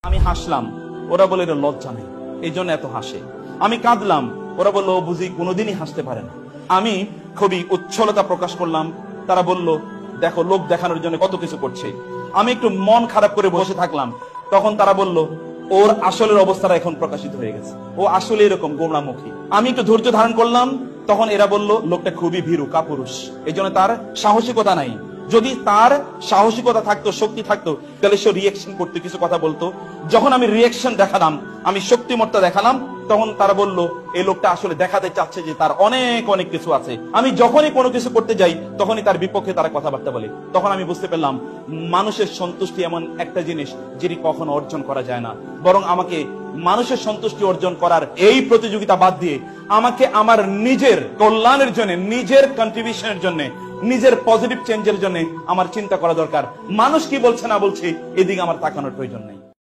আমি হাসলাম, ওরা বলে এটা লজ্জা নেই, এই জন্য এত হাসে। আমি কাঁদলাম, ওরা বললো বুঝি কোনোদিনই হাসতে পারে না। আমি খুবই উচ্ছলতা প্রকাশ করলাম, তারা বলল দেখো লোক দেখানোর জন্য কত কিছু করছে। আমি একটু মন খারাপ করে বসে থাকলাম, তখন তারা বলল ওর আসলের অবস্থাটা এখন প্রকাশিত হয়ে গেছে, ও আসলে এরকম গোমরামুখী। আমি একটু ধৈর্য ধারণ করলাম, তখন এরা বলল লোকটা খুবই ভীরু কাপুরুষ, এই জন্য তার সাহসিকতা নাই। যদি তার সাহসিকতা থাকতো, শক্তি থাকতো, তাহলে সে রিয়েকশন করতে, কিছু কথা বলতো। যখন আমি রিয়েকশন দেখালাম, আমি শক্তিমত্তা দেখালাম, তখন তারা বলল এই লোকটা আসলে দেখাতে চাচ্ছে যে তার অনেক অনেক কিছু আছে। আমি যখনই কোনো কিছু করতে যাই তখনই তার বিপক্ষে তারা কথাবার্তা বলে। তখন আমি বুঝতে পারলাম মানুষের সন্তুষ্টি এমন একটা জিনিস যেটি কখনো অর্জন করা যায় না, বরং আমাকে মানুষের সন্তুষ্টি অর্জন করার এই প্রতিযোগিতা বাদ দিয়ে আমাকে আমার নিজের কল্যাণের জন্য, নিজের কন্ট্রিবিউশনের জন্য, নিজের পজিটিভ চেঞ্জের জন্য আমার চিন্তা করা দরকার। মানুষ কি বলছে না বলছে এদিকে আমার তাকানোর প্রয়োজন নেই।